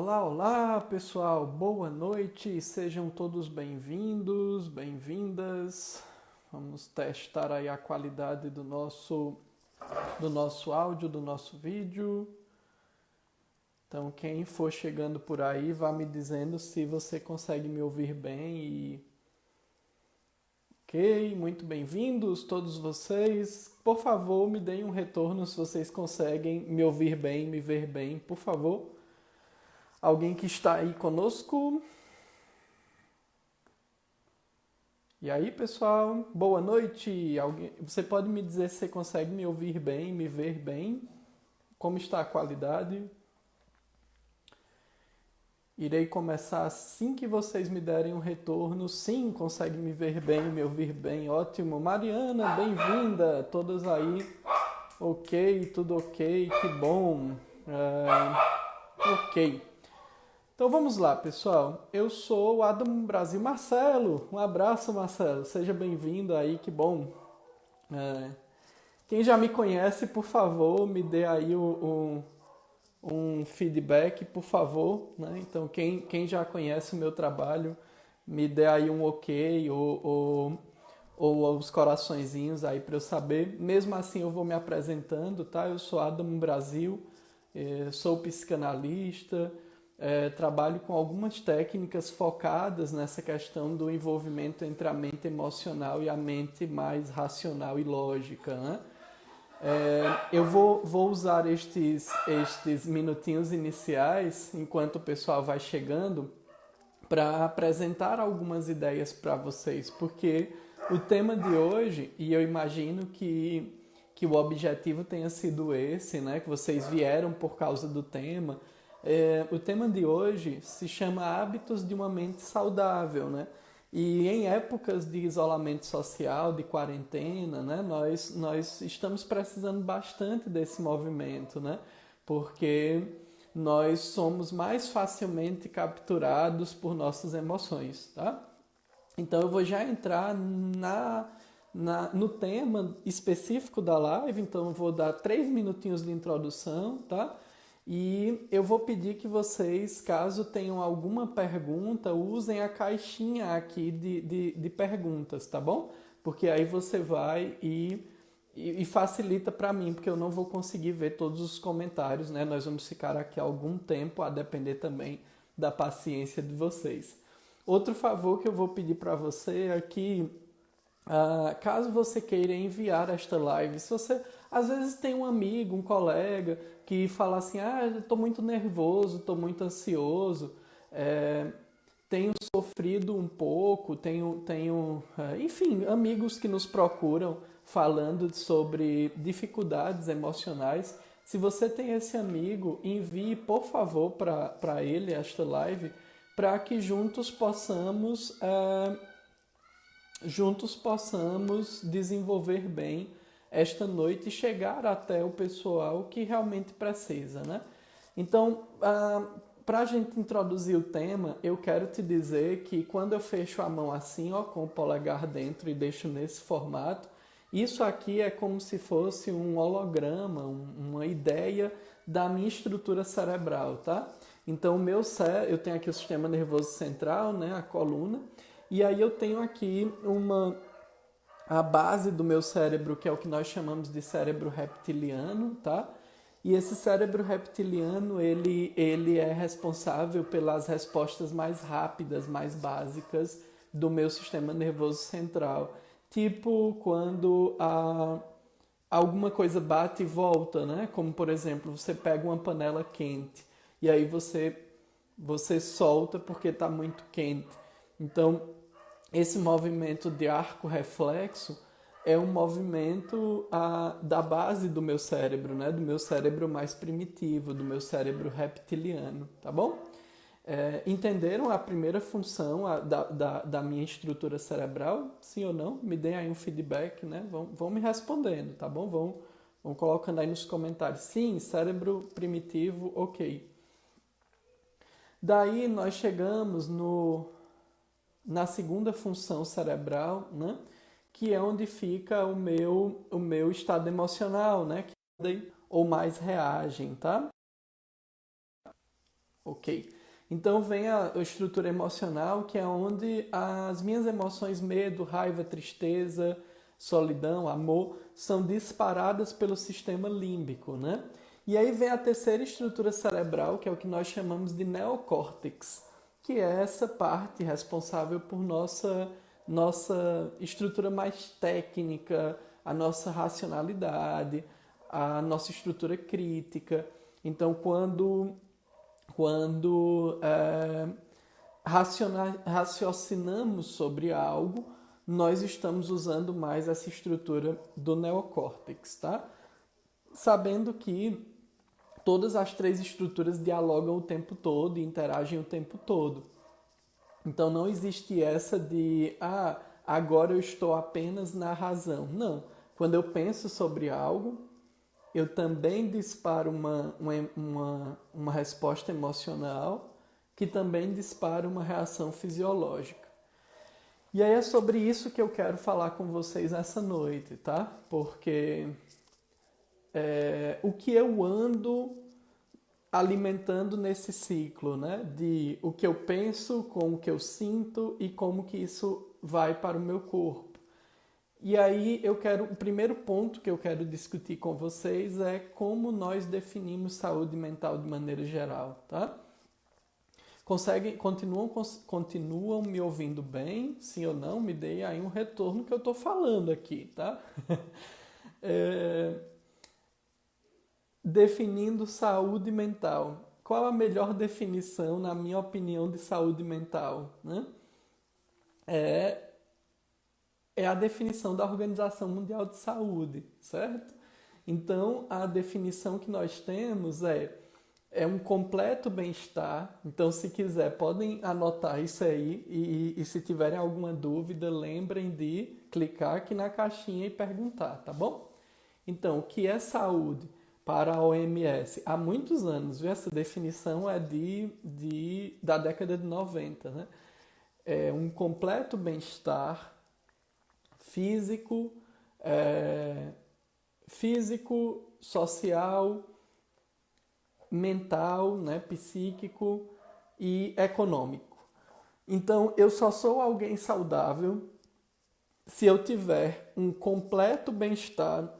Olá, olá, pessoal. Boa noite. Sejam todos bem-vindos, bem-vindas. Vamos testar aí a qualidade do nosso áudio, do nosso vídeo. Então, quem for chegando por aí, vá me dizendo se você consegue me ouvir bem Ok, muito bem-vindos todos vocês. Por favor, me deem um retorno se vocês conseguem me ouvir bem, me ver bem, por favor. Alguém que está aí conosco? E aí, pessoal? Boa noite. Você pode me dizer se você consegue me ouvir bem, me ver bem? Como está a qualidade? Irei começar assim que vocês me derem um retorno. Sim, consegue me ver bem, me ouvir bem. Ótimo. Mariana, bem-vinda. Todas aí. Ok, tudo ok, que bom. Ok. Então vamos lá, pessoal. Eu sou o Adam Brasil Marcelo. Um abraço, Marcelo. Seja bem-vindo aí, que bom. Quem já me conhece, por favor, me dê aí um feedback, por favor. Né? Então, quem já conhece o meu trabalho, me dê aí um ok ou os coraçõezinhos aí para eu saber. Mesmo assim, eu vou me apresentando, tá? Eu sou Adam Brasil, sou psicanalista. Trabalho com algumas técnicas focadas nessa questão do envolvimento entre a mente emocional e a mente mais racional e lógica, né? Eu vou usar estes minutinhos iniciais, enquanto o pessoal vai chegando, para apresentar algumas ideias para vocês, porque o tema de hoje, e eu imagino que o objetivo tenha sido esse, né? Que vocês vieram por causa do tema. O tema de hoje se chama Hábitos de uma Mente Saudável, né? E em épocas de isolamento social, de quarentena, né, nós estamos precisando bastante desse movimento, né? Porque nós somos mais facilmente capturados por nossas emoções, tá? Então eu vou já entrar no tema específico da live, então eu vou dar 3 minutinhos de introdução, tá? E eu vou pedir que vocês, caso tenham alguma pergunta, usem a caixinha aqui de perguntas, tá bom? Porque aí você vai e facilita para mim, porque eu não vou conseguir ver todos os comentários, né? Nós vamos ficar aqui algum tempo, a depender também da paciência de vocês. Outro favor que eu vou pedir para você é que, caso você queira enviar esta live, se você às vezes tem um amigo, um colega que fala assim, eu estou muito nervoso, estou muito ansioso, tenho sofrido um pouco, enfim, amigos que nos procuram falando sobre dificuldades emocionais. Se você tem esse amigo, envie, por favor, para ele esta live, para que juntos possamos desenvolver bem esta noite e chegar até o pessoal que realmente precisa, né? Então, para a gente introduzir o tema, eu quero te dizer que quando eu fecho a mão assim, ó, com o polegar dentro e deixo nesse formato, isso aqui é como se fosse um holograma, uma ideia da minha estrutura cerebral, tá? Então, eu tenho aqui o sistema nervoso central, né, a coluna, e aí eu tenho aqui a base do meu cérebro, que é o que nós chamamos de cérebro reptiliano, tá? E esse cérebro reptiliano, ele é responsável pelas respostas mais rápidas, mais básicas do meu sistema nervoso central. Tipo quando alguma coisa bate e volta, né? Como, por exemplo, você pega uma panela quente e aí você solta porque está muito quente. Então, esse movimento de arco reflexo é um movimento da base do meu cérebro, né? Do meu cérebro mais primitivo, do meu cérebro reptiliano, tá bom? Entenderam a primeira função da minha estrutura cerebral? Sim ou não? Me deem aí um feedback, né? Vão me respondendo, tá bom? Vão colocando aí nos comentários. Sim, cérebro primitivo, ok. Daí nós chegamos na segunda função cerebral, né? Que é onde fica o meu estado emocional, né? Que ou mais reagem, tá? Ok. Então vem a estrutura emocional, que é onde as minhas emoções, medo, raiva, tristeza, solidão, amor, são disparadas pelo sistema límbico, né? E aí vem a terceira estrutura cerebral, que é o que nós chamamos de neocórtex, que é essa parte responsável por nossa estrutura mais técnica, a nossa racionalidade, a nossa estrutura crítica. Então, quando raciocinamos sobre algo, nós estamos usando mais essa estrutura do neocórtex, tá? Sabendo que todas as três estruturas dialogam o tempo todo e interagem o tempo todo. Então não existe essa de, agora eu estou apenas na razão. Não. Quando eu penso sobre algo, eu também disparo uma resposta emocional que também dispara uma reação fisiológica. E aí é sobre isso que eu quero falar com vocês essa noite, tá? Porque o que eu ando alimentando nesse ciclo, né? De o que eu penso, com o que eu sinto e como que isso vai para o meu corpo. E aí o primeiro ponto que eu quero discutir com vocês é como nós definimos saúde mental de maneira geral, tá? Continuam me ouvindo bem? Sim ou não? Me dê aí um retorno que eu estou falando aqui, tá? Definindo saúde mental. Qual a melhor definição, na minha opinião, de saúde mental, né? É a definição da Organização Mundial de Saúde, certo? Então, a definição que nós temos é um completo bem-estar. Então, se quiser, podem anotar isso aí e se tiverem alguma dúvida, lembrem de clicar aqui na caixinha e perguntar, tá bom? Então, o que é saúde para a OMS? Há muitos anos, viu? Essa definição é da década de 90, né? É um completo bem-estar físico, social, mental, né, psíquico e econômico. Então, eu só sou alguém saudável se eu tiver um completo bem-estar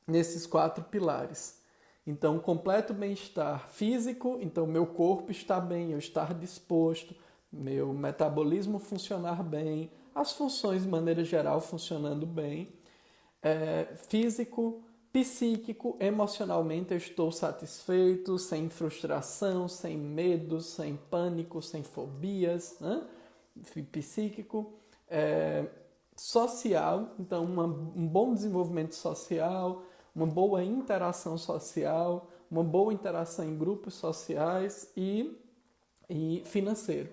nesses 4 pilares. Então, completo bem-estar físico, então meu corpo está bem, eu estar disposto, meu metabolismo funcionar bem, as funções de maneira geral funcionando bem. Físico, psíquico, emocionalmente eu estou satisfeito, sem frustração, sem medo, sem pânico, sem fobias, né? Psíquico, social, então um bom desenvolvimento social, uma boa interação social, uma boa interação em grupos sociais e financeiro,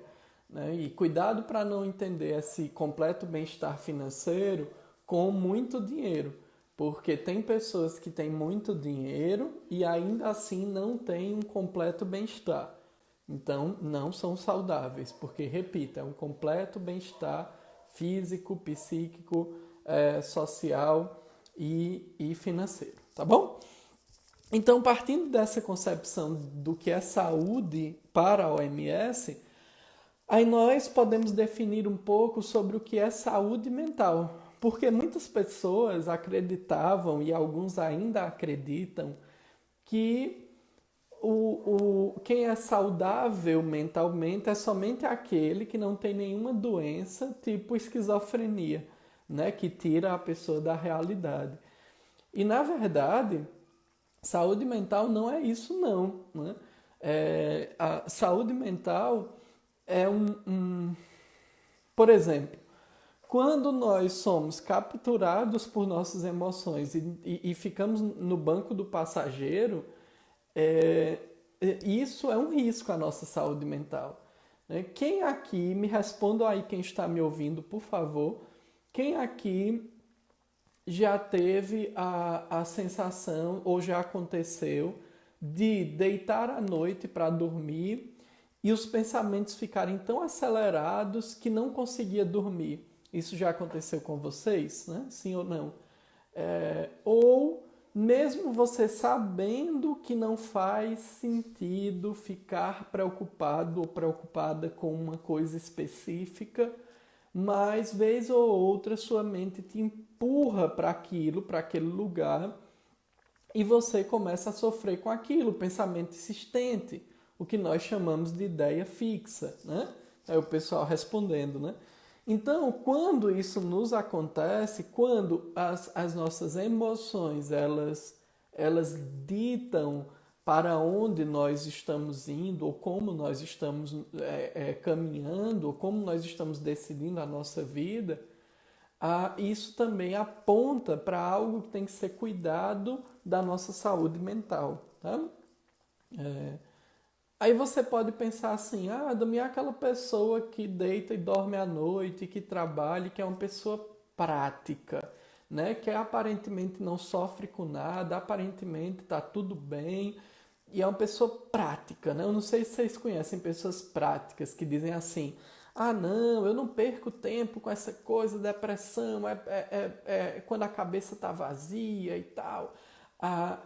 né? E cuidado para não entender esse completo bem-estar financeiro com muito dinheiro, porque tem pessoas que têm muito dinheiro e ainda assim não têm um completo bem-estar. Então, não são saudáveis, porque, repito, é um completo bem-estar físico, psíquico, social e financeiro, tá bom? Então, partindo dessa concepção do que é saúde para a OMS, aí nós podemos definir um pouco sobre o que é saúde mental, porque muitas pessoas acreditavam, e alguns ainda acreditam, que quem é saudável mentalmente é somente aquele que não tem nenhuma doença, tipo esquizofrenia, né, que tira a pessoa da realidade. E, na verdade, saúde mental não é isso, não, né? A saúde mental é por exemplo, quando nós somos capturados por nossas emoções e ficamos no banco do passageiro, isso é um risco à nossa saúde mental, né? Quem aqui, me responda aí quem está me ouvindo, por favor, quem aqui já teve a sensação, ou já aconteceu, de deitar à noite para dormir e os pensamentos ficarem tão acelerados que não conseguia dormir? Isso já aconteceu com vocês, né? Sim ou não? Ou mesmo você sabendo que não faz sentido ficar preocupado ou preocupada com uma coisa específica, mas vez ou outra sua mente te empurra para aquilo, para aquele lugar, e você começa a sofrer com aquilo, pensamento insistente, o que nós chamamos de ideia fixa, né? Aí o pessoal respondendo, né? Então, quando isso nos acontece, quando as nossas emoções, elas ditam para onde nós estamos indo, ou como nós estamos caminhando, ou como nós estamos decidindo a nossa vida, isso também aponta para algo que tem que ser cuidado da nossa saúde mental. Tá? Aí você pode pensar assim, Adam, é aquela pessoa que deita e dorme à noite, que trabalha, que é uma pessoa prática, né? Que aparentemente não sofre com nada, aparentemente está tudo bem, e é uma pessoa prática, né? Eu não sei se vocês conhecem pessoas práticas que dizem assim, não, eu não perco tempo com essa coisa, depressão, quando a cabeça está vazia e tal.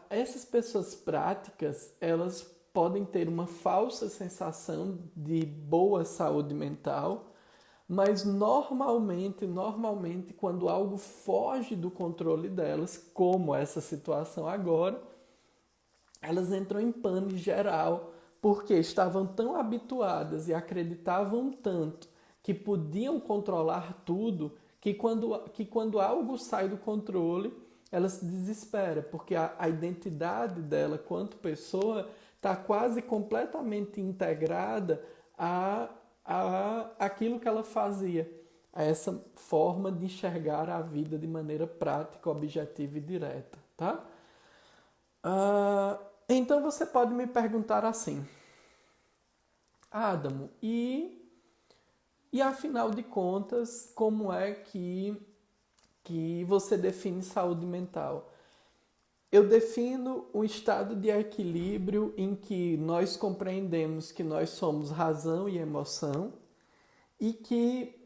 Essas pessoas práticas, elas podem ter uma falsa sensação de boa saúde mental, mas normalmente, quando algo foge do controle delas, como essa situação agora, elas entram em pânico geral, porque estavam tão habituadas e acreditavam tanto que podiam controlar tudo, que quando algo sai do controle, ela se desespera, porque a identidade dela quanto pessoa está quase completamente integrada a aquilo que ela fazia, a essa forma de enxergar a vida de maneira prática, objetiva e direta, tá? Então você pode me perguntar assim, Adamo, e afinal de contas, como é que você define saúde mental? Eu defino um estado de equilíbrio em que nós compreendemos que nós somos razão e emoção e que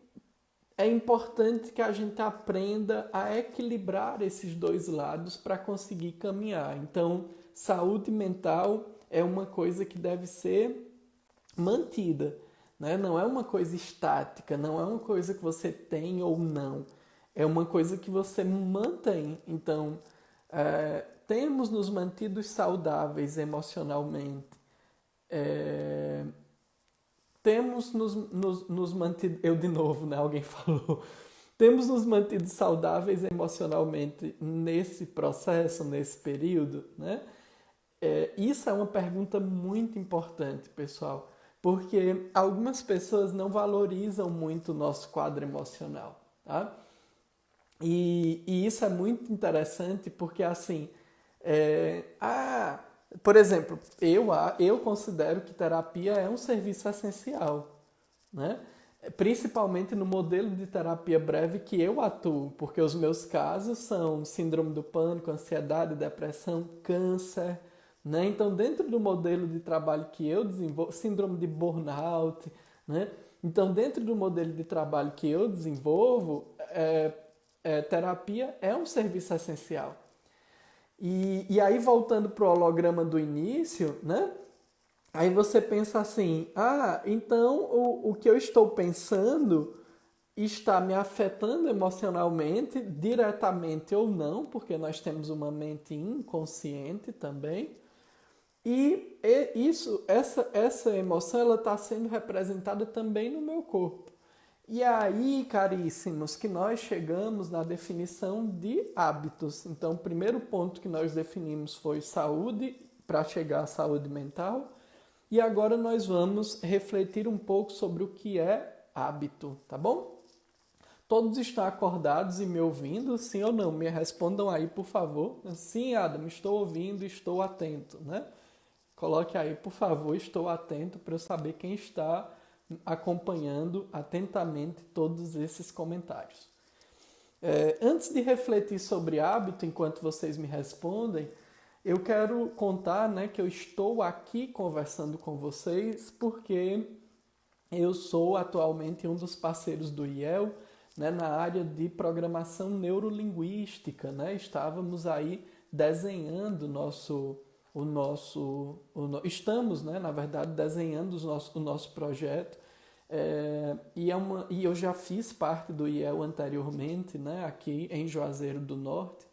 é importante que a gente aprenda a equilibrar esses dois lados para conseguir caminhar. Então, saúde mental é uma coisa que deve ser mantida, né? Não é uma coisa estática, não é uma coisa que você tem ou não. É uma coisa que você mantém. Então, temos nos mantido saudáveis emocionalmente. Temos nos mantido... Eu de novo, né? Alguém falou. Temos nos mantido saudáveis emocionalmente nesse processo, nesse período, né? Isso é uma pergunta muito importante, pessoal, porque algumas pessoas não valorizam muito o nosso quadro emocional, tá? E isso é muito interessante porque, assim, por exemplo, eu considero que terapia é um serviço essencial, né? Principalmente no modelo de terapia breve que eu atuo, porque os meus casos são síndrome do pânico, ansiedade, depressão, câncer, né? Então, dentro do modelo de trabalho que eu desenvolvo, síndrome de burnout, né? Então, dentro do modelo de trabalho que eu desenvolvo, terapia é um serviço essencial. E aí, voltando para o holograma do início, né? Aí você pensa assim, então o que eu estou pensando está me afetando emocionalmente, diretamente ou não, porque nós temos uma mente inconsciente também. E essa emoção ela está sendo representada também no meu corpo. E aí, caríssimos, que nós chegamos na definição de hábitos. Então, o primeiro ponto que nós definimos foi saúde, para chegar à saúde mental. E agora nós vamos refletir um pouco sobre o que é hábito, tá bom? Todos estão acordados e me ouvindo, sim ou não? Me respondam aí, por favor. Sim, Adam, estou ouvindo, estou atento, né? Coloque aí, por favor, estou atento para eu saber quem está acompanhando atentamente todos esses comentários. Antes de refletir sobre hábito, enquanto vocês me respondem, eu quero contar, né, que eu estou aqui conversando com vocês porque eu sou atualmente um dos parceiros do IEL, né, na área de programação neurolinguística, né? Estávamos aí desenhando estamos, né, na verdade, desenhando o nosso projeto. E eu já fiz parte do IEL anteriormente, né, aqui em Juazeiro do Norte,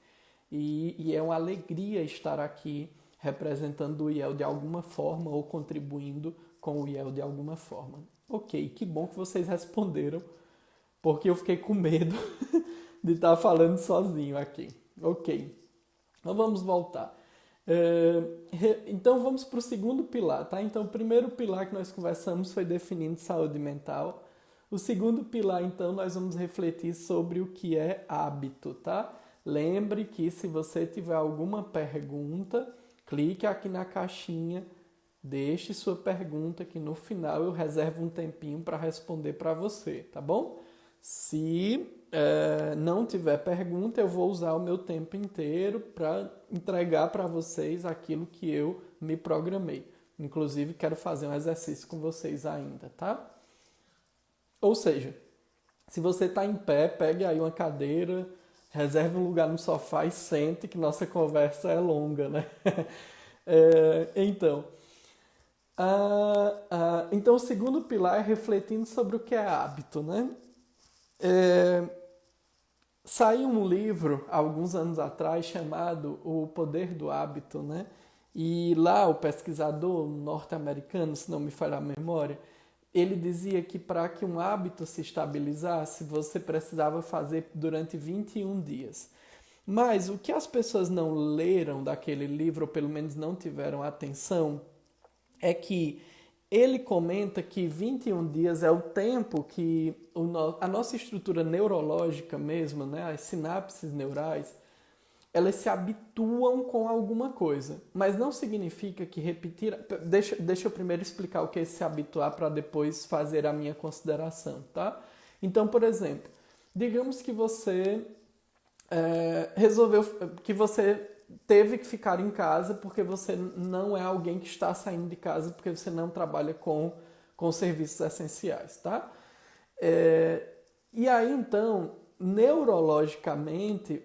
e é uma alegria estar aqui representando o IEL de alguma forma ou contribuindo com o IEL de alguma forma. Ok, que bom que vocês responderam, porque eu fiquei com medo de estar falando sozinho aqui. Ok, então vamos voltar. Então vamos para o segundo pilar, tá? Então o primeiro pilar que nós conversamos foi definindo saúde mental. O segundo pilar, então, nós vamos refletir sobre o que é hábito, tá? Lembre que se você tiver alguma pergunta, clique aqui na caixinha, deixe sua pergunta que no final eu reservo um tempinho para responder para você, tá bom? Se não tiver pergunta, eu vou usar o meu tempo inteiro para entregar para vocês aquilo que eu me programei. Inclusive, quero fazer um exercício com vocês ainda, tá? Ou seja, se você está em pé, pegue aí uma cadeira, reserve um lugar no sofá e sente, que nossa conversa é longa, né? Então, o segundo pilar é refletindo sobre o que é hábito, né? Saiu um livro, há alguns anos atrás, chamado O Poder do Hábito, né? E lá o pesquisador norte-americano, se não me falhar a memória, ele dizia que para que um hábito se estabilizasse, você precisava fazer durante 21 dias. Mas o que as pessoas não leram daquele livro, ou pelo menos não tiveram atenção, é que ele comenta que 21 dias é o tempo que a nossa estrutura neurológica mesmo, né, as sinapses neurais, elas se habituam com alguma coisa. Mas não significa que repetir... Deixa eu primeiro explicar o que é se habituar para depois fazer a minha consideração, tá? Então, por exemplo, digamos que você resolveu... que você teve que ficar em casa porque você não é alguém que está saindo de casa porque você não trabalha com serviços essenciais, tá? E aí, então, neurologicamente,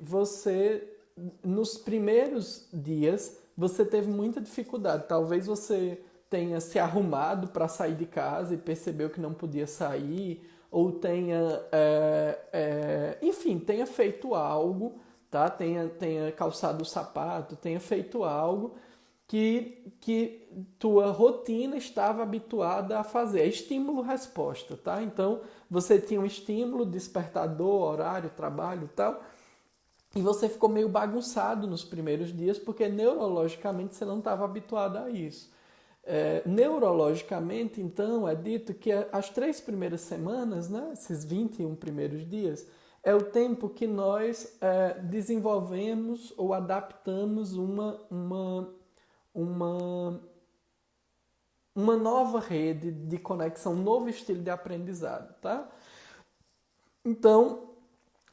nos primeiros dias, você teve muita dificuldade. Talvez você tenha se arrumado para sair de casa e percebeu que não podia sair, ou tenha, enfim, tenha feito algo, tá? Tenha calçado o sapato, tenha feito algo que tua rotina estava habituada a fazer. É estímulo-resposta, tá? Então, você tinha um estímulo, despertador, horário, trabalho e tal, e você ficou meio bagunçado nos primeiros dias porque neurologicamente você não estava habituado a isso. Neurologicamente, então, é dito que as 3 primeiras semanas, né, esses 21 primeiros dias, é o tempo que nós desenvolvemos ou adaptamos uma nova rede de conexão, um novo estilo de aprendizado, tá? Então,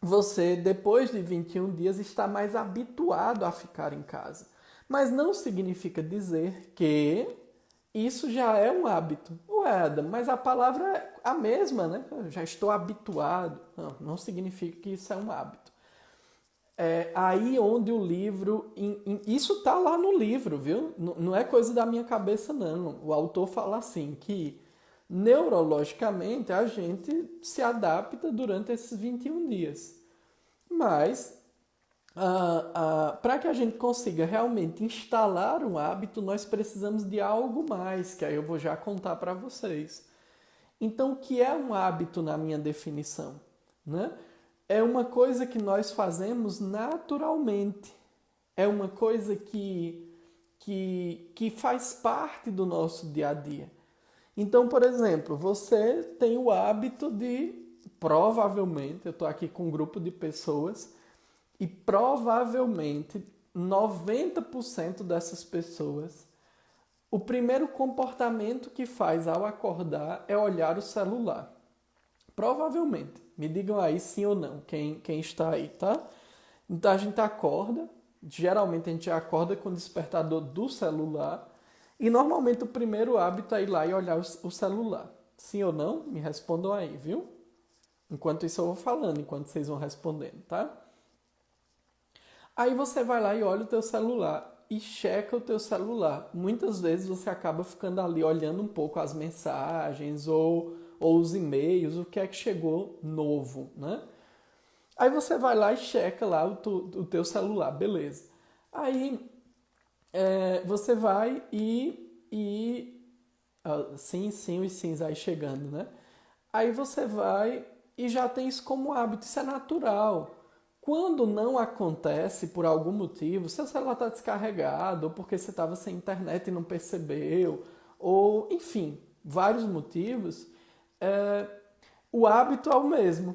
você, depois de 21 dias, está mais habituado a ficar em casa. Mas não significa dizer que isso já é um hábito. Ué, Adam, mas a palavra é a mesma, né? Eu já estou habituado. Não significa que isso é um hábito. Aí onde o livro... Isso está lá no livro, viu? Não é coisa da minha cabeça, não. O autor fala assim, que neurologicamente a gente se adapta durante esses 21 dias. Mas, para que a gente consiga realmente instalar um hábito, nós precisamos de algo mais, que aí eu vou já contar para vocês. Então, o que é um hábito na minha definição? Né? É uma coisa que nós fazemos naturalmente. É uma coisa que faz parte do nosso dia a dia. Então, por exemplo, você tem o hábito de, provavelmente, eu estou aqui com um grupo de pessoas e provavelmente 90% dessas pessoas, o primeiro comportamento que faz ao acordar é olhar o celular. Provavelmente. Me digam aí sim ou não, quem está aí, tá? Então a gente acorda, geralmente a gente acorda com o despertador do celular e normalmente o primeiro hábito é ir lá e olhar o celular. Sim ou não? Me respondam aí, viu? Enquanto isso eu vou falando, enquanto vocês vão respondendo, tá? Aí você vai lá e olha o teu celular e checa o teu celular. Muitas vezes você acaba ficando ali olhando um pouco as mensagens ou os e-mails, o que é que chegou novo, né? Aí você vai lá e checa lá o teu celular, beleza. Aí você vai sim, sim, os sims aí chegando, né? Aí você vai e já tem isso como hábito, isso é natural. Quando não acontece por algum motivo, seu celular está descarregado, ou porque você estava sem internet e não percebeu, ou enfim, vários motivos, é, o hábito é o mesmo.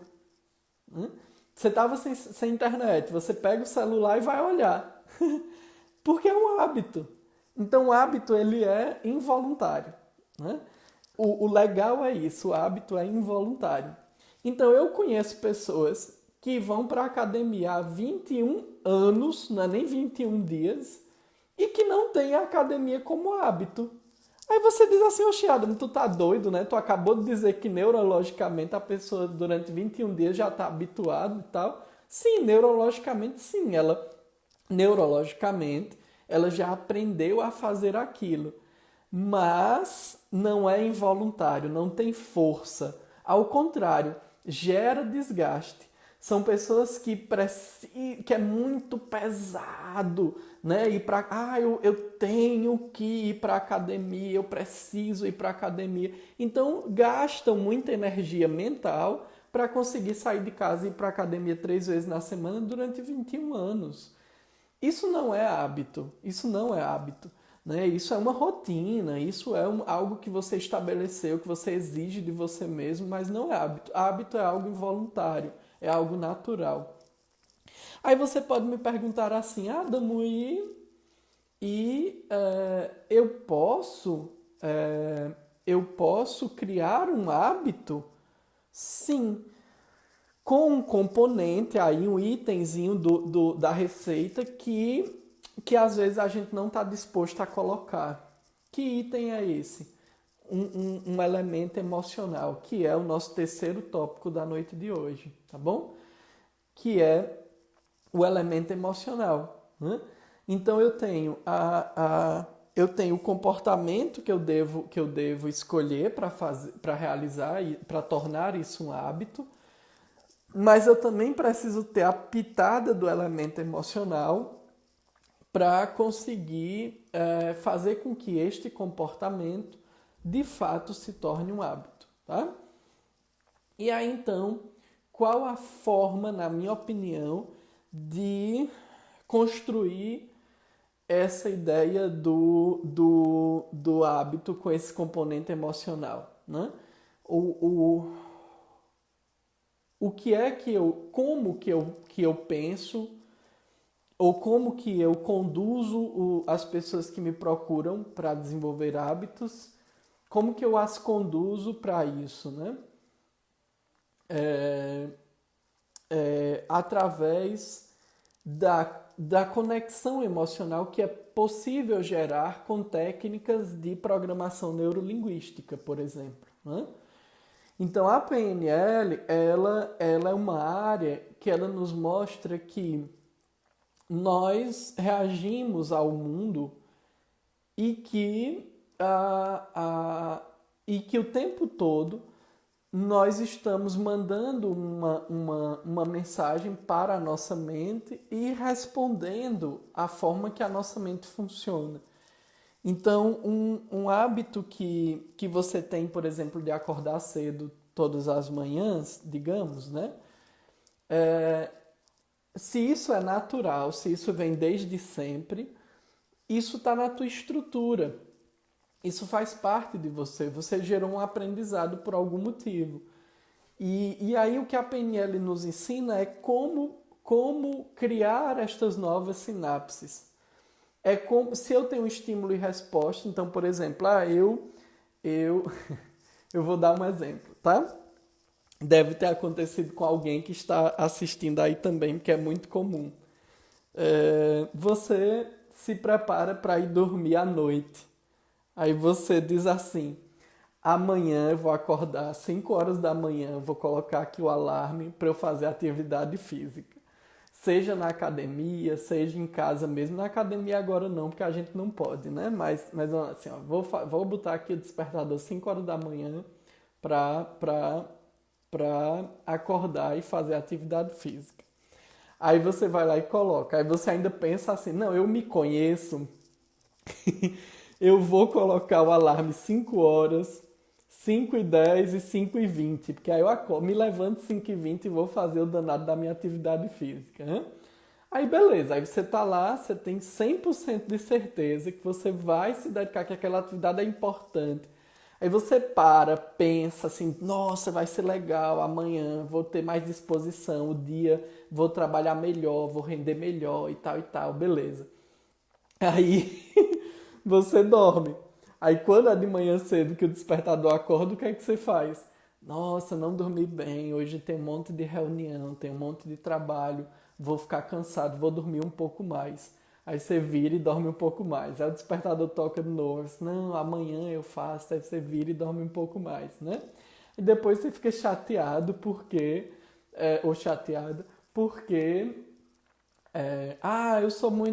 Né? Você estava sem internet, você pega o celular e vai olhar. Porque é um hábito. Então o hábito ele é involuntário. Né? O legal é isso, o hábito é involuntário. Então eu conheço pessoas que vão para a academia há 21 anos, não é nem 21 dias, e que não têm a academia como hábito. Aí você diz assim, oxe, Adam, tu tá doido, né? Tu acabou de dizer que neurologicamente a pessoa durante 21 dias já está habituada e tal. Sim, neurologicamente sim, neurologicamente ela já aprendeu a fazer aquilo. Mas não é involuntário, não tem força. Ao contrário, gera desgaste. São pessoas que é muito pesado, né? Ir para eu tenho que ir para academia, eu preciso ir para academia. Então gastam muita energia mental para conseguir sair de casa e ir para academia 3 vezes na semana durante 21 anos. Isso não é hábito, isso não é hábito. Né? Isso é uma rotina, isso é algo que você estabeleceu, que você exige de você mesmo, mas não é hábito. Hábito é algo involuntário, é algo natural. Aí você pode me perguntar assim, Adamo, eu posso criar um hábito? Sim, com um componente aí, um itemzinho da receita que às vezes a gente não está disposto a colocar. Que item é esse? Um elemento emocional, que é o nosso terceiro tópico da noite de hoje, tá bom? Que é o elemento emocional. Né? Então eu tenho o comportamento que eu devo escolher para realizar e para tornar isso um hábito. Mas eu também preciso ter a pitada do elemento emocional para conseguir fazer com que este comportamento de fato se torne um hábito. Tá? E aí então, qual a forma, na minha opinião, de construir essa ideia do hábito com esse componente emocional? Né? O que é como que eu penso, ou como que eu conduzo as pessoas que me procuram para desenvolver hábitos, como que eu as conduzo para isso, né? Através da conexão emocional que é possível gerar com técnicas de programação neurolinguística, por exemplo, né? Então, a PNL, ela é uma área que ela nos mostra que nós reagimos ao mundo e que o tempo todo nós estamos mandando uma mensagem para a nossa mente e respondendo à forma que a nossa mente funciona. Então, um hábito que você tem, por exemplo, de acordar cedo todas as manhãs, digamos, né? Se isso é natural, se isso vem desde sempre, isso está na tua estrutura. Isso faz parte de você. Você gerou um aprendizado por algum motivo. E aí o que a PNL nos ensina é como criar estas novas sinapses. É como se eu tenho estímulo e resposta. Então, por exemplo, eu eu vou dar um exemplo, tá? Deve ter acontecido com alguém que está assistindo aí também, que é muito comum. Você se prepara para ir dormir à noite. Aí você diz assim: amanhã eu vou acordar às 5 horas da manhã, vou colocar aqui o alarme para eu fazer atividade física. seja na academia, seja em casa mesmo. Na academia agora não, porque a gente não pode, né? Mas assim, ó, vou botar aqui o despertador 5 horas da manhã para acordar e fazer atividade física. Aí você vai lá e coloca. Aí você ainda pensa assim, não, eu me conheço, eu vou colocar o alarme 5 horas, 5h10 e 5h20, porque aí eu acordo, me levanto 5h20 e vou fazer o danado da minha atividade física, né? Aí beleza, aí você tá lá, você tem 100% de certeza que você vai se dedicar, que aquela atividade é importante. Aí você para, pensa assim, nossa, vai ser legal, amanhã vou ter mais disposição, o dia vou trabalhar melhor, vou render melhor e tal, beleza. Aí você dorme. Aí quando é de manhã cedo que o despertador acorda, o que é que você faz? Nossa, não dormi bem, hoje tem um monte de reunião, tem um monte de trabalho, vou ficar cansado, vou dormir um pouco mais. Aí você vira e dorme um pouco mais. Aí o despertador toca de novo, assim, não, amanhã eu faço, aí você vira e dorme um pouco mais, né? E depois você fica chateado porque, ou chateada, porque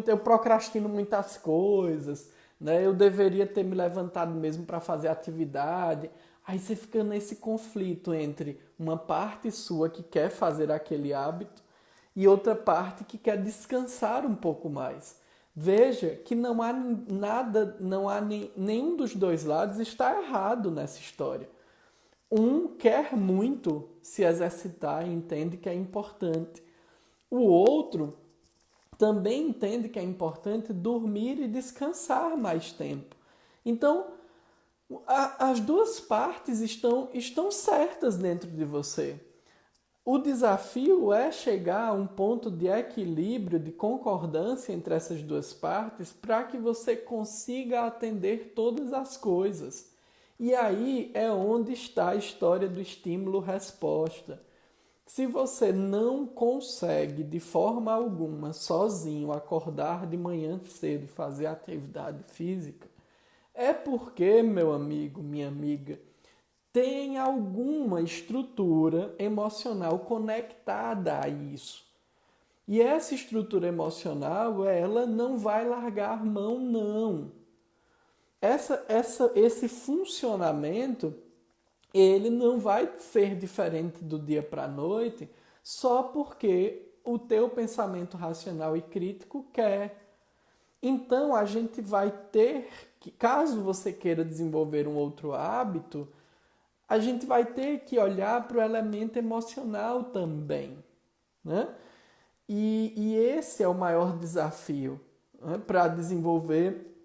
eu procrastino muitas coisas, né? Eu deveria ter me levantado mesmo para fazer atividade. Aí você fica nesse conflito entre uma parte sua que quer fazer aquele hábito e outra parte que quer descansar um pouco mais. Veja que não há nada, não há nenhum dos dois lados está errado nessa história. Um quer muito se exercitar e entende que é importante. O outro também entende que é importante dormir e descansar mais tempo. Então, as duas partes estão certas dentro de você. O desafio é chegar a um ponto de equilíbrio, de concordância entre essas duas partes, para que você consiga atender todas as coisas. E aí é onde está a história do estímulo-resposta. Se você não consegue de forma alguma sozinho acordar de manhã cedo e fazer atividade física, é porque, meu amigo, minha amiga, tem alguma estrutura emocional conectada a isso. E essa estrutura emocional, ela não vai largar mão, não. Esse funcionamento ele não vai ser diferente do dia para a noite só porque o teu pensamento racional e crítico quer. Então a gente vai ter que, caso você queira desenvolver um outro hábito, a gente vai ter que olhar para o elemento emocional também, né? E esse é o maior desafio, né, para desenvolver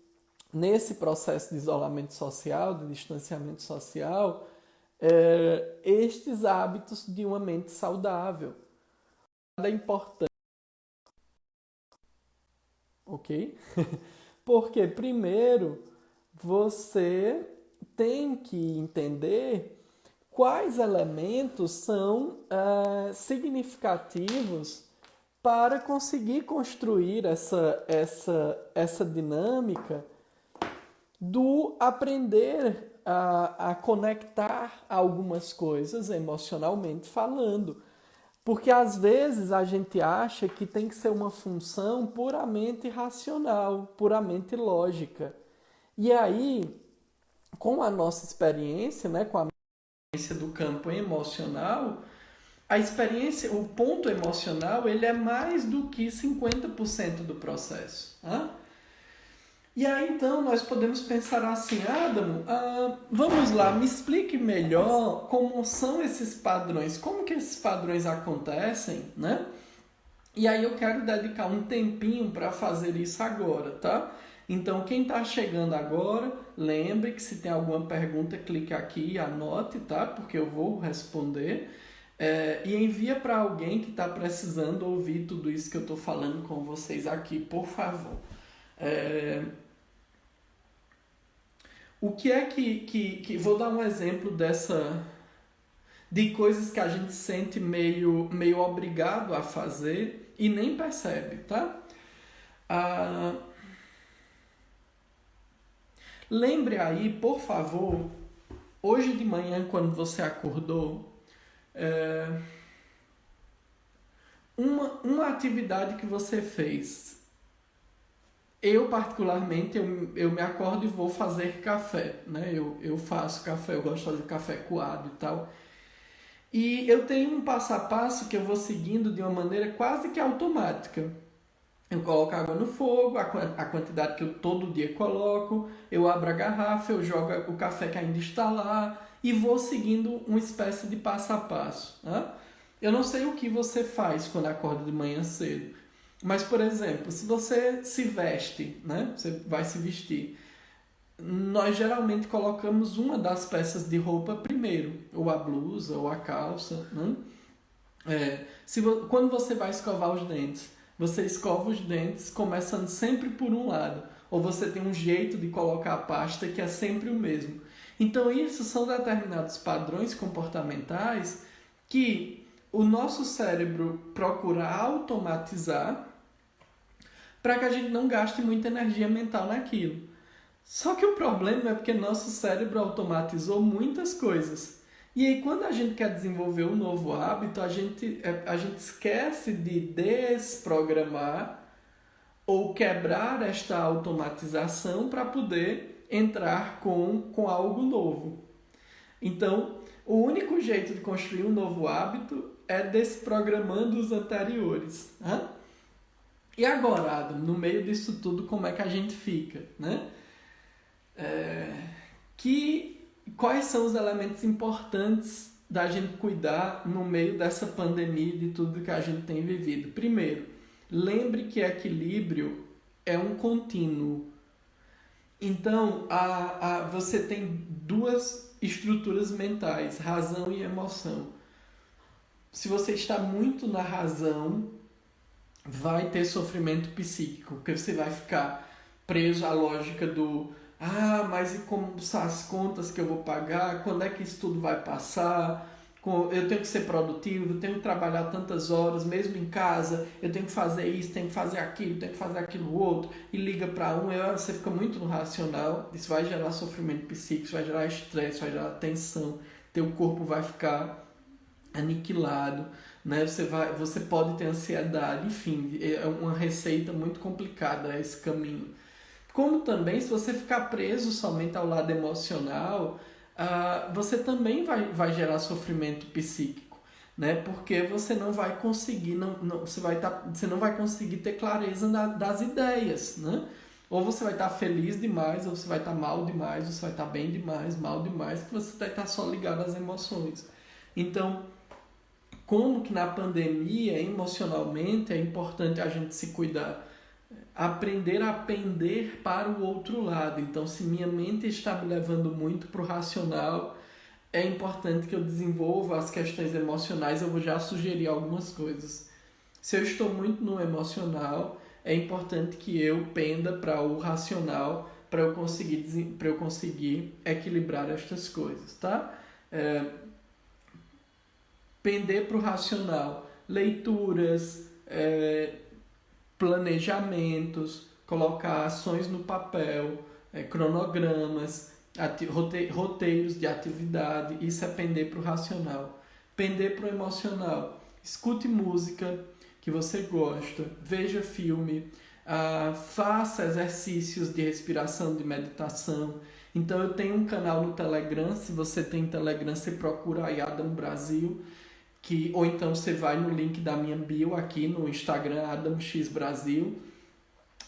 nesse processo de isolamento social, de distanciamento social, estes hábitos de uma mente saudável. É importante, ok? Porque, primeiro, você tem que entender quais elementos são significativos para conseguir construir essa dinâmica do aprender a conectar algumas coisas emocionalmente falando. Porque às vezes a gente acha que tem que ser uma função puramente racional, puramente lógica. E aí, com a nossa experiência, né, com a experiência do campo emocional, a experiência, o ponto emocional, ele é mais do que 50% do processo. Né? E aí então nós podemos pensar assim, Adamo, vamos lá, me explique melhor como são esses padrões, como que esses padrões acontecem, né? E aí eu quero dedicar um tempinho para fazer isso agora, tá? Então quem está chegando agora, lembre que se tem alguma pergunta, clique aqui e anote, tá? Porque eu vou responder. E envia para alguém que está precisando ouvir tudo isso que eu estou falando com vocês aqui, por favor. O que é que... Vou dar um exemplo de coisas que a gente sente meio obrigado a fazer e nem percebe, tá? Lembre aí, por favor, hoje de manhã, quando você acordou, uma atividade que você fez. Eu, particularmente, eu me acordo e vou fazer café, né? Eu faço café, eu gosto de fazer café coado e tal. E eu tenho um passo a passo que eu vou seguindo de uma maneira quase que automática. Eu coloco água no fogo, a quantidade que eu todo dia coloco, eu abro a garrafa, eu jogo o café que ainda está lá e vou seguindo uma espécie de passo a passo. Né? Eu não sei o que você faz quando acorda de manhã cedo, mas, por exemplo, se você se veste, né? Você vai se vestir, nós geralmente colocamos uma das peças de roupa primeiro, ou a blusa, ou a calça, né? Quando você vai escovar os dentes, você escova os dentes começando sempre por um lado, ou você tem um jeito de colocar a pasta que é sempre o mesmo. Então, isso são determinados padrões comportamentais que o nosso cérebro procura automatizar para que a gente não gaste muita energia mental naquilo. Só que o problema é porque nosso cérebro automatizou muitas coisas. E aí, quando a gente quer desenvolver um novo hábito, a gente esquece de desprogramar ou quebrar esta automatização para poder entrar com algo novo. Então, o único jeito de construir um novo hábito é desprogramando os anteriores. Né? E agora, Adam, no meio disso tudo, como é que a gente fica? Né? Quais são os elementos importantes da gente cuidar no meio dessa pandemia e de tudo que a gente tem vivido? Primeiro, lembre que equilíbrio é um contínuo. Então, você tem duas estruturas mentais, razão e emoção. Se você está muito na razão, vai ter sofrimento psíquico, porque você vai ficar preso à lógica do mas e como as contas que eu vou pagar? Quando é que isso tudo vai passar? Eu tenho que ser produtivo, eu tenho que trabalhar tantas horas, mesmo em casa, eu tenho que fazer isso, tenho que fazer aquilo, tenho que fazer aquilo outro, e liga para você fica muito no racional, isso vai gerar sofrimento psíquico, isso vai gerar estresse, vai gerar tensão, teu corpo vai ficar aniquilado, né? Você pode ter ansiedade, enfim, é uma receita muito complicada esse caminho. Como também, se você ficar preso somente ao lado emocional, você também vai gerar sofrimento psíquico, né? Porque você não vai conseguir, você não vai conseguir ter clareza das ideias, né? Ou você vai estar feliz demais, ou você vai estar mal demais, ou você vai estar bem demais, mal demais, que você vai estar só ligado às emoções. Então, como que na pandemia, emocionalmente, é importante a gente se cuidar? Aprender a pender para o outro lado. Então, se minha mente está me levando muito para o racional, é importante que eu desenvolva as questões emocionais. Eu vou já sugerir algumas coisas. Se eu estou muito no emocional, é importante que eu penda para o racional para eu conseguir equilibrar estas coisas, tá? Pender para o racional, leituras, planejamentos, colocar ações no papel, cronogramas, roteiros de atividade, isso é pender para o racional. Pender para o emocional, escute música que você gosta, veja filme, faça exercícios de respiração, de meditação. Então eu tenho um canal no Telegram, se você tem Telegram, você procura aí Adam Brasil, ou então você vai no link da minha bio aqui no Instagram, AdamX Brasil,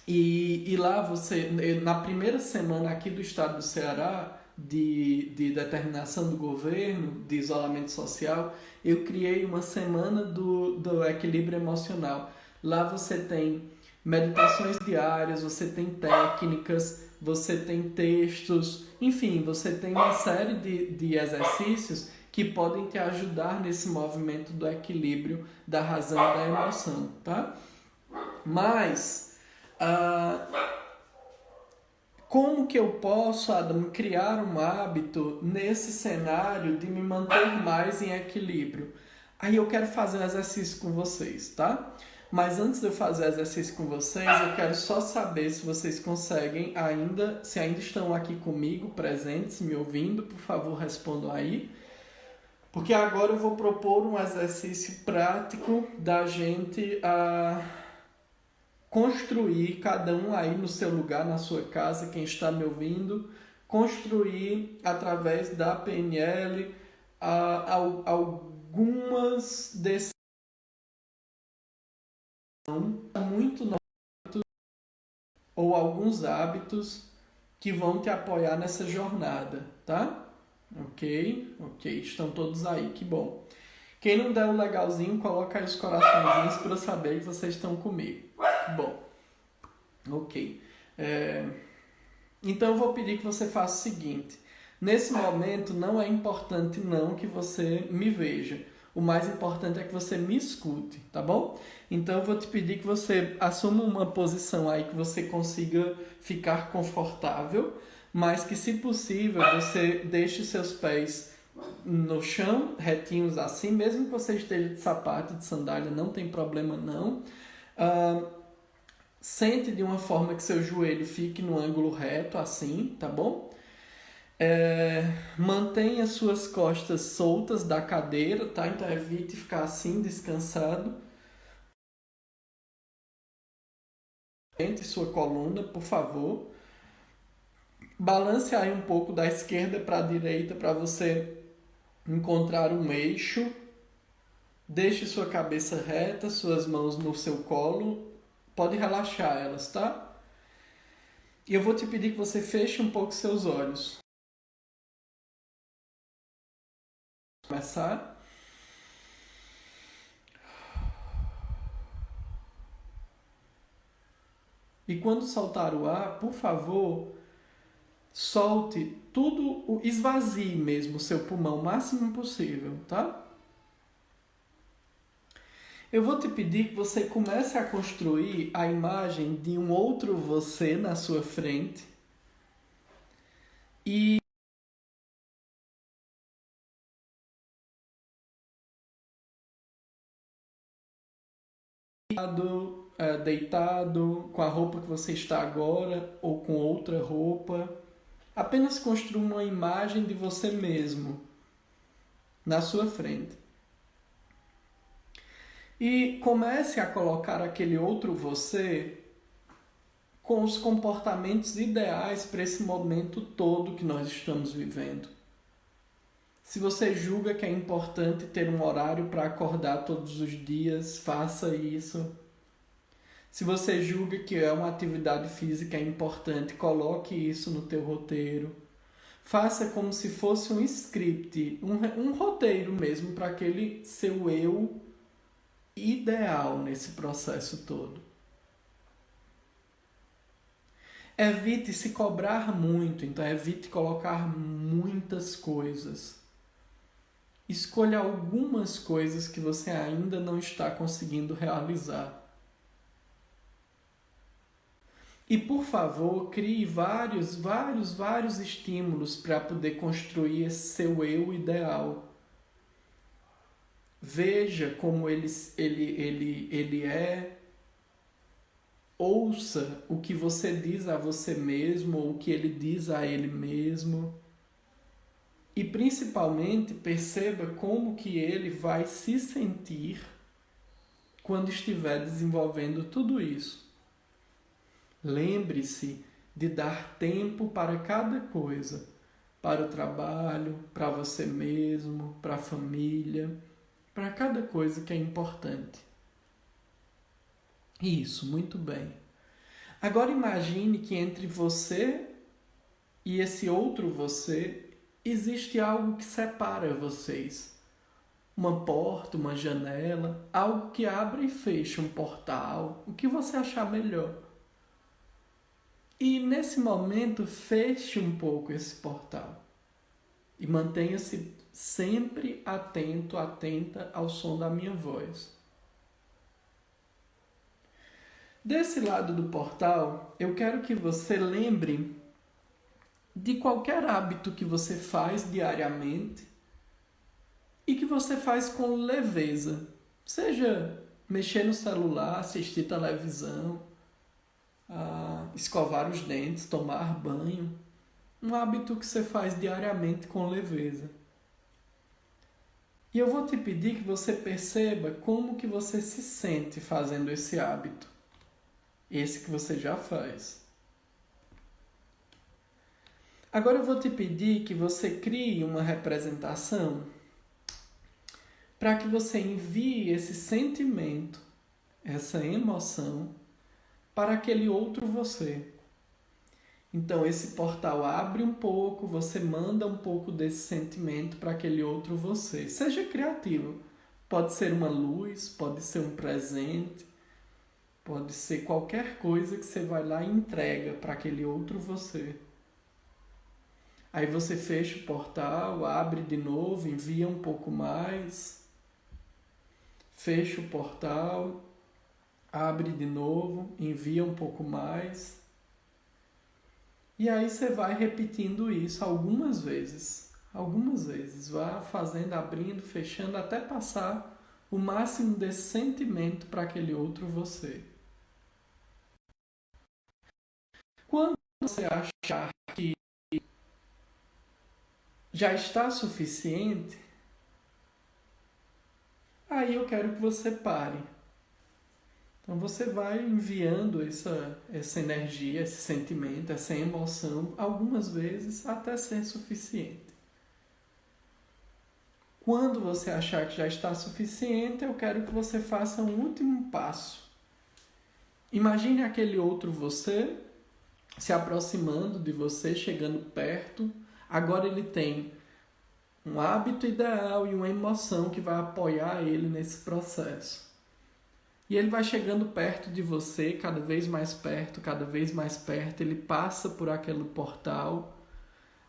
e lá você, na primeira semana aqui do estado do Ceará, de determinação do governo, de isolamento social, eu criei uma semana do equilíbrio emocional. Lá você tem meditações diárias, você tem técnicas, você tem textos, enfim, você tem uma série de exercícios que podem te ajudar nesse movimento do equilíbrio da razão e da emoção, tá? Mas, como que eu posso, Adam, criar um hábito nesse cenário de me manter mais em equilíbrio? Aí eu quero fazer um exercício com vocês, tá? Mas antes de eu fazer o exercício com vocês, eu quero só saber se vocês conseguem se ainda estão aqui comigo, presentes, me ouvindo, por favor, respondam aí. Porque agora eu vou propor um exercício prático da gente construir, cada um aí no seu lugar, na sua casa, quem está me ouvindo, construir através da PNL algumas decisões muito ou alguns hábitos que vão te apoiar nessa jornada, tá? Ok, estão todos aí, que bom. Quem não der o legalzinho, coloca aí os coraçõezinhos para eu saber que vocês estão comigo. Bom, ok. Então eu vou pedir que você faça o seguinte. Nesse momento não é importante não que você me veja. O mais importante é que você me escute, tá bom? Então eu vou te pedir que você assuma uma posição aí que você consiga ficar confortável, mas que, se possível, você deixe seus pés no chão, retinhos assim, mesmo que você esteja de sapato, de sandália, não tem problema não. Sente de uma forma que seu joelho fique no ângulo reto, assim, tá bom? Mantenha suas costas soltas da cadeira, tá? Então evite ficar assim, descansado. Sente sua coluna, por favor. Balance aí um pouco da esquerda para a direita para você encontrar um eixo. Deixe sua cabeça reta, suas mãos no seu colo. Pode relaxar elas, tá? E eu vou te pedir que você feche um pouco seus olhos. Começar. E quando soltar o ar, por favor, solte tudo, esvazie mesmo o seu pulmão o máximo possível, tá? Eu vou te pedir que você comece a construir a imagem de um outro você na sua frente e deitado com a roupa que você está agora ou com outra roupa. Apenas construa uma imagem de você mesmo na sua frente. E comece a colocar aquele outro você com os comportamentos ideais para esse momento todo que nós estamos vivendo. Se você julga que é importante ter um horário para acordar todos os dias, faça isso. Se você julga que é uma atividade física importante, coloque isso no teu roteiro. Faça como se fosse um script, um roteiro mesmo para aquele seu eu ideal nesse processo todo. Evite se cobrar muito, então evite colocar muitas coisas. Escolha algumas coisas que você ainda não está conseguindo realizar. E, por favor, crie vários estímulos para poder construir esse seu eu ideal. Veja como ele é. Ouça o que você diz a você mesmo ou o que ele diz a ele mesmo. E, principalmente, perceba como que ele vai se sentir quando estiver desenvolvendo tudo isso. Lembre-se de dar tempo para cada coisa, para o trabalho, para você mesmo, para a família, para cada coisa que é importante. Isso, muito bem. Agora imagine que entre você e esse outro você existe algo que separa vocês. Uma porta, uma janela, algo que abre e fecha um portal, o que você achar melhor. E nesse momento, feche um pouco esse portal. E mantenha-se sempre atento, atenta ao som da minha voz. Desse lado do portal, eu quero que você lembre de qualquer hábito que você faz diariamente e que você faz com leveza. Seja mexer no celular, assistir televisão, escovar os dentes, tomar banho. Um hábito que você faz diariamente com leveza. E eu vou te pedir que você perceba como que você se sente fazendo esse hábito. Esse que você já faz. Agora eu vou te pedir que você crie uma representação para que você envie esse sentimento, essa emoção, para aquele outro você. Então esse portal abre um pouco, você manda um pouco desse sentimento para aquele outro você. Seja criativo. Pode ser uma luz, pode ser um presente, pode ser qualquer coisa que você vai lá e entrega para aquele outro você. Aí você fecha o portal, abre de novo, envia um pouco mais. Fecha o portal, abre de novo, envia um pouco mais. E aí você vai repetindo isso algumas vezes. Algumas vezes. Vá fazendo, abrindo, fechando, até passar o máximo desse sentimento para aquele outro você. Quando você achar que já está suficiente, aí eu quero que você pare. Então você vai enviando essa energia, esse sentimento, essa emoção, algumas vezes até ser suficiente. Quando você achar que já está suficiente, eu quero que você faça um último passo. Imagine aquele outro você se aproximando de você, chegando perto. Agora ele tem um hábito ideal e uma emoção que vai apoiar ele nesse processo. E ele vai chegando perto de você, cada vez mais perto, cada vez mais perto. Ele passa por aquele portal,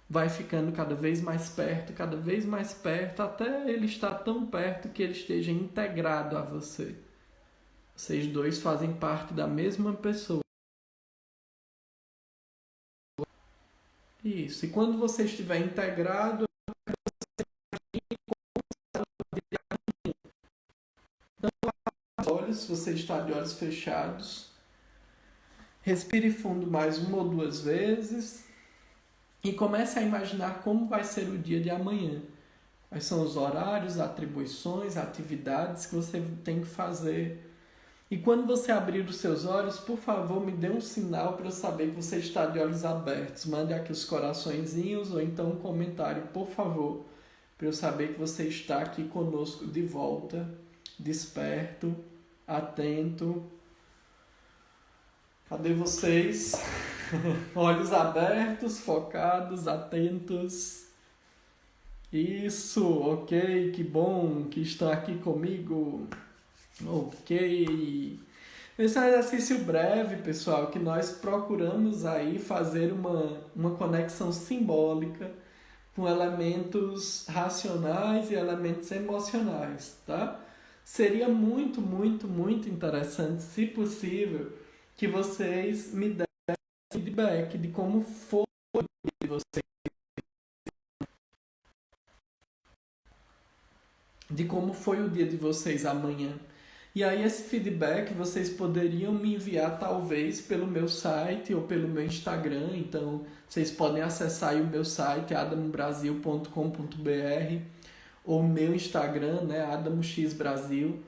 vai ficando cada vez mais perto, até ele estar tão perto que ele esteja integrado a você. Vocês dois fazem parte da mesma pessoa. Isso. E quando você estiver integrado, olhos, você está de olhos fechados. Respire fundo mais uma ou duas vezes e comece a imaginar como vai ser o dia de amanhã. Quais são os horários, atribuições, atividades que você tem que fazer. E quando você abrir os seus olhos, por favor, me dê um sinal para eu saber que você está de olhos abertos. Mande aqui os coraçõezinhos ou então um comentário, por favor, para eu saber que você está aqui conosco de volta, desperto, atento. Cadê vocês? Olhos abertos, focados, atentos. Isso, ok, que bom que estão aqui comigo. Ok. Esse é um exercício breve, pessoal, que nós procuramos aí fazer uma conexão simbólica com elementos racionais e elementos emocionais, tá? Seria muito, muito, muito interessante, se possível, que vocês me dessem feedback de como foi de vocês, de como foi o dia de vocês amanhã. E aí esse feedback vocês poderiam me enviar talvez pelo meu site ou pelo meu Instagram. Então vocês podem acessar aí o meu site adambrasil.com.br ou meu Instagram, né, adamxbrasil.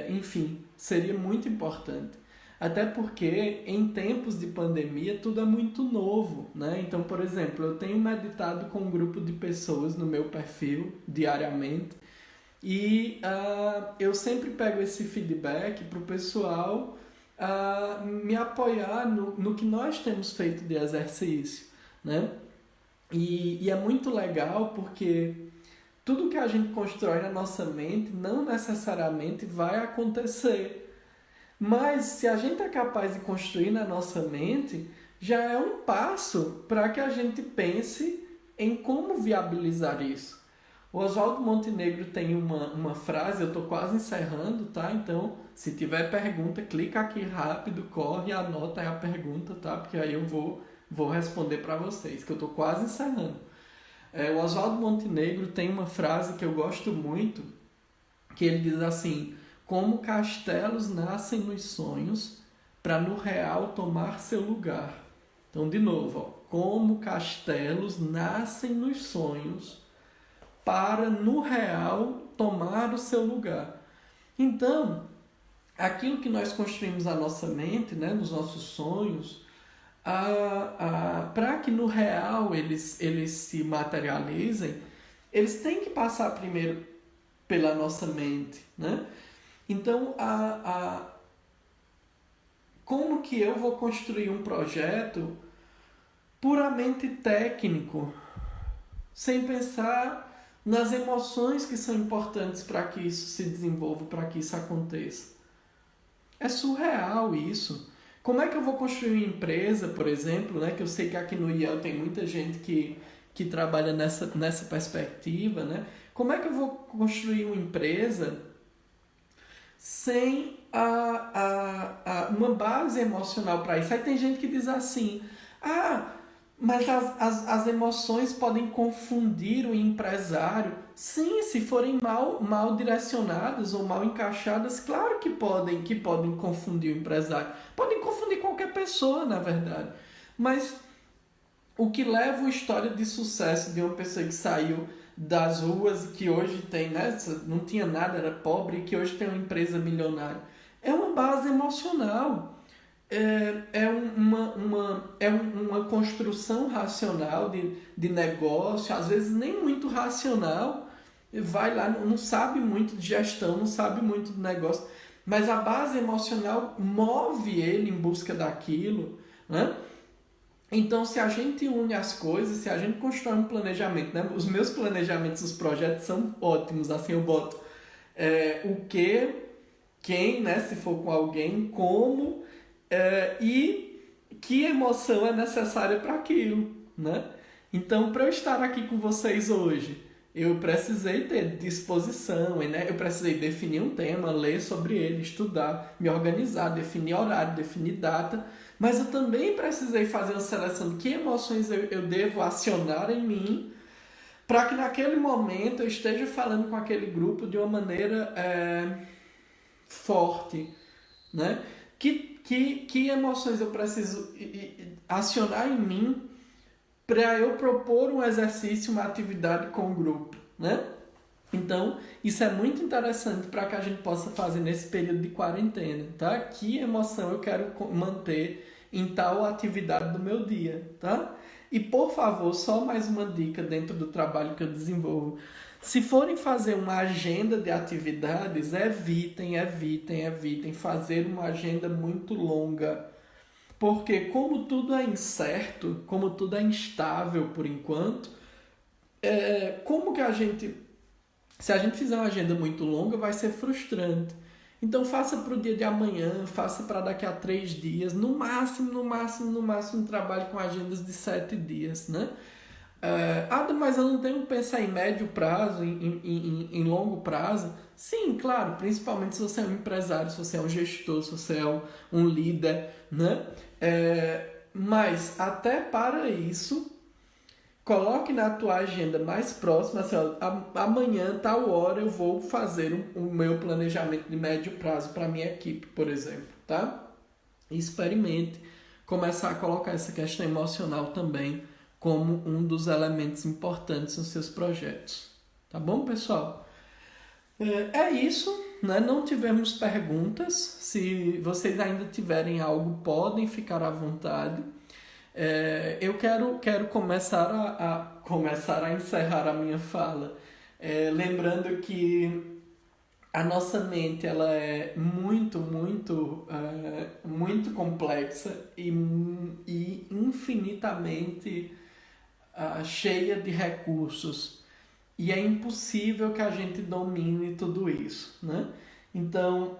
Enfim, seria muito importante. Até porque em tempos de pandemia tudo é muito novo, né? Então, por exemplo, eu tenho meditado com um grupo de pessoas no meu perfil diariamente e eu sempre pego esse feedback para o pessoal me apoiar no que nós temos feito de exercício, né? E é muito legal porque tudo que a gente constrói na nossa mente não necessariamente vai acontecer. Mas se a gente é capaz de construir na nossa mente, já é um passo para que a gente pense em como viabilizar isso. O Oswaldo Montenegro tem uma frase, eu estou quase encerrando, tá? Então, se tiver pergunta, clica aqui rápido, corre e anota aí a pergunta, tá? Porque aí eu vou responder para vocês, que eu estou quase encerrando. O Oswaldo Montenegro tem uma frase que eu gosto muito, que ele diz assim: como castelos nascem nos sonhos para no real tomar seu lugar. Então, de novo, como castelos nascem nos sonhos para, no real, tomar o seu lugar. Então, aquilo que nós construímos na nossa mente, né, nos nossos sonhos, para que no real eles se materializem, eles têm que passar primeiro pela nossa mente, né? Então, como que eu vou construir um projeto puramente técnico, sem pensar nas emoções que são importantes para que isso se desenvolva, para que isso aconteça? É surreal isso. Como é que eu vou construir uma empresa, por exemplo, né? Que eu sei que aqui no IEL tem muita gente que trabalha nessa perspectiva, né? Como é que eu vou construir uma empresa sem uma base emocional para isso? Aí tem gente que diz assim, mas as emoções podem confundir o empresário. Sim, se forem mal direcionadas ou mal encaixadas, claro que podem confundir o empresário. Podem confundir qualquer pessoa, na verdade. Mas o que leva uma história de sucesso de uma pessoa que saiu das ruas e que hoje tem, né, não tinha nada, era pobre, e que hoje tem uma empresa milionária, é uma base emocional. É uma construção racional de negócio, às vezes nem muito racional, vai lá, não sabe muito de gestão, não sabe muito de negócio, mas a base emocional move ele em busca daquilo, né? Então, se a gente une as coisas, se a gente constrói um planejamento, né? Os meus planejamentos, os projetos são ótimos, assim eu boto o que, quem, né? Se for com alguém, como, e que emoção é necessária para aquilo, né? Então, para eu estar aqui com vocês hoje, eu precisei ter disposição, né? Eu precisei definir um tema, ler sobre ele, estudar, me organizar, definir horário, definir data, mas eu também precisei fazer uma seleção de que emoções eu devo acionar em mim para que naquele momento eu esteja falando com aquele grupo de uma maneira forte, né? Que emoções eu preciso acionar em mim para eu propor um exercício, uma atividade com o grupo, né? Então, isso é muito interessante para que a gente possa fazer nesse período de quarentena, tá? Que emoção eu quero manter em tal atividade do meu dia, tá? E, por favor, só mais uma dica dentro do trabalho que eu desenvolvo. Se forem fazer uma agenda de atividades, evitem fazer uma agenda muito longa. Porque como tudo é incerto, como tudo é instável por enquanto, como que se a gente fizer uma agenda muito longa, vai ser frustrante. Então faça para o dia de amanhã, faça para daqui a 3 dias, no máximo, trabalhe com agendas de 7 dias, né? Mas eu não tenho que pensar em médio prazo, em longo prazo. Sim, claro, principalmente se você é um empresário, se você é um gestor, se você é um líder, né? Mas até para isso, coloque na tua agenda mais próxima, assim, amanhã, tal hora, eu vou fazer o meu planejamento de médio prazo para a minha equipe, por exemplo, tá? Experimente começar a colocar essa questão emocional também como um dos elementos importantes nos seus projetos. Tá bom, pessoal? É isso, né? Não tivemos perguntas. Se vocês ainda tiverem algo, podem ficar à vontade. Eu quero começar a encerrar a minha fala, lembrando que a nossa mente ela é muito complexa e infinitamente cheia de recursos, e é impossível que a gente domine tudo isso, né? Então,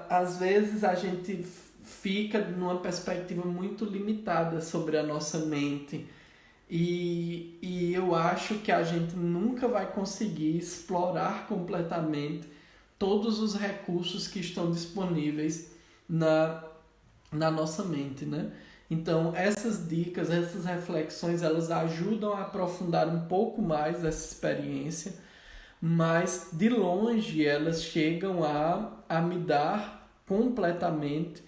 às vezes a gente fica numa perspectiva muito limitada sobre a nossa mente, e eu acho que a gente nunca vai conseguir explorar completamente todos os recursos que estão disponíveis na nossa mente, né? Então, essas dicas, essas reflexões, elas ajudam a aprofundar um pouco mais essa experiência, mas de longe elas chegam a me dar completamente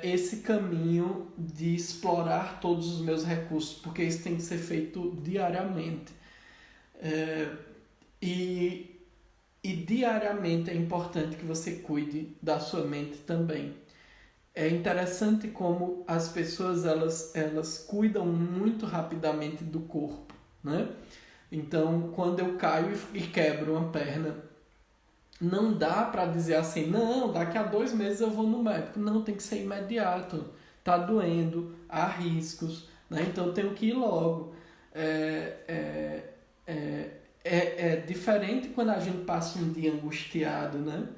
esse caminho de explorar todos os meus recursos, porque isso tem que ser feito diariamente. E, e diariamente é importante que você cuide da sua mente também. É interessante como as pessoas elas cuidam muito rapidamente do corpo, né? Então, quando eu caio e quebro uma perna, não dá para dizer assim, não, daqui a 2 meses eu vou no médico. Não, tem que ser imediato. Tá doendo, há riscos, né? Então eu tenho que ir logo. É, é, é, é diferente quando a gente passa um dia angustiado, né?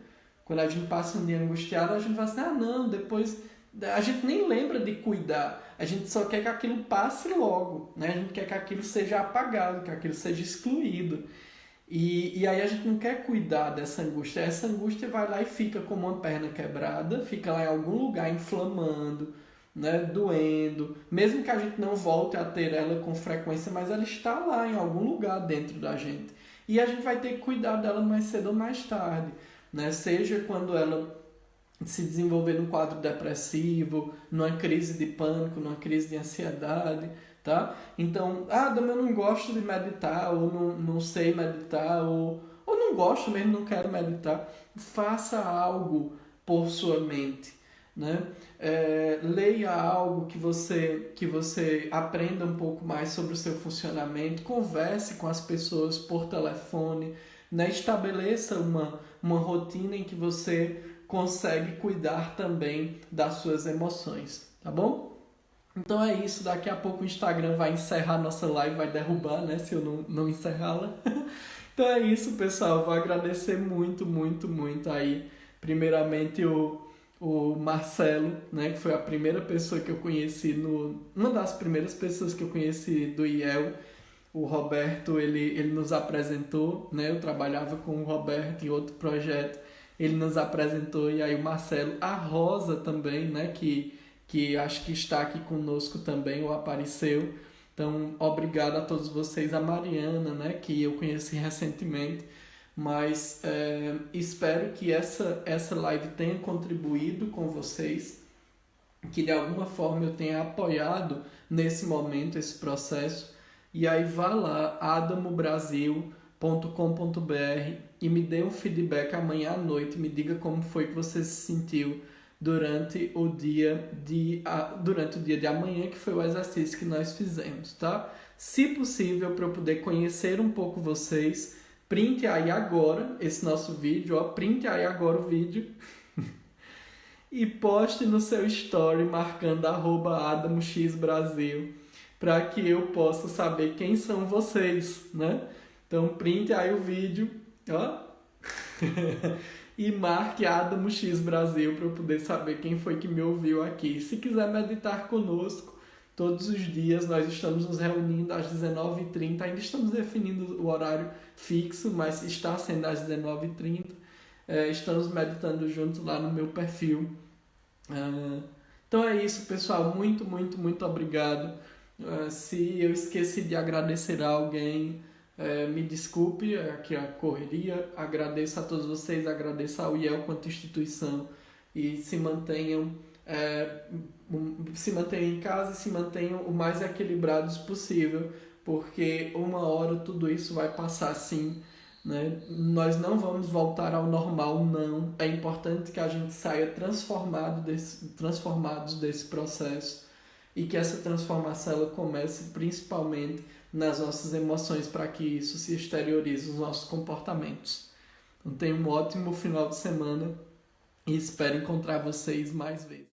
Quando a gente passa um dia angustiado, a gente vai assim, ah não, depois... A gente nem lembra de cuidar. A gente só quer que aquilo passe logo, né? A gente quer que aquilo seja apagado, que aquilo seja excluído. E aí a gente não quer cuidar dessa angústia. Essa angústia vai lá e fica como uma perna quebrada, fica lá em algum lugar inflamando, né, doendo. Mesmo que a gente não volte a ter ela com frequência, mas ela está lá em algum lugar dentro da gente. E a gente vai ter que cuidar dela mais cedo ou mais tarde, né? Seja quando ela se desenvolver num quadro depressivo, numa crise de pânico, numa crise de ansiedade, tá? Então, Dama, eu não gosto de meditar, ou não sei meditar, ou não gosto mesmo, não quero meditar. Faça algo por sua mente, né? Leia algo que você aprenda um pouco mais sobre o seu funcionamento, converse com as pessoas por telefone, né? Estabeleça uma rotina em que você consegue cuidar também das suas emoções, tá bom? Então é isso, daqui a pouco o Instagram vai encerrar nossa live, vai derrubar, né, se eu não encerrá-la. Então é isso, pessoal, eu vou agradecer muito, muito, muito aí, primeiramente o Marcelo, né, que foi a primeira pessoa que eu conheci, uma das primeiras pessoas que eu conheci do IEL. O Roberto, ele nos apresentou, né, eu trabalhava com o Roberto em outro projeto, ele nos apresentou, e aí o Marcelo, a Rosa também, né, que acho que está aqui conosco também, ou apareceu. Então, obrigado a todos vocês, a Mariana, né, que eu conheci recentemente, mas espero que essa live tenha contribuído com vocês, que de alguma forma eu tenha apoiado nesse momento, esse processo. E aí vá lá, adamobrasil.com.br, e me dê um feedback amanhã à noite, me diga como foi que você se sentiu durante o dia de amanhã, que foi o exercício que nós fizemos, tá? Se possível, para eu poder conhecer um pouco vocês, printe aí agora esse nosso vídeo, printe aí agora o vídeo e poste no seu story marcando @AdamoXBrasil, para que eu possa saber quem são vocês, né? Então printe aí o vídeo, e marque Adamo X Brasil para eu poder saber quem foi que me ouviu aqui. Se quiser meditar conosco, todos os dias nós estamos nos reunindo às 19h30, ainda estamos definindo o horário fixo, mas está sendo às 19h30. Estamos meditando juntos lá no meu perfil. Então é isso, pessoal. Muito, muito, muito obrigado. Se eu esqueci de agradecer a alguém, me desculpe, aqui a correria. Agradeço a todos vocês, agradeço ao IEL quanto instituição, e se mantenham em casa e se mantenham o mais equilibrados possível, porque uma hora tudo isso vai passar sim, né? Nós não vamos voltar ao normal, não. É importante que a gente saia transformados desse processo, e que essa transformação ela comece principalmente nas nossas emoções, para que isso se exteriorize nos nossos comportamentos. Então tenha um ótimo final de semana e espero encontrar vocês mais vezes.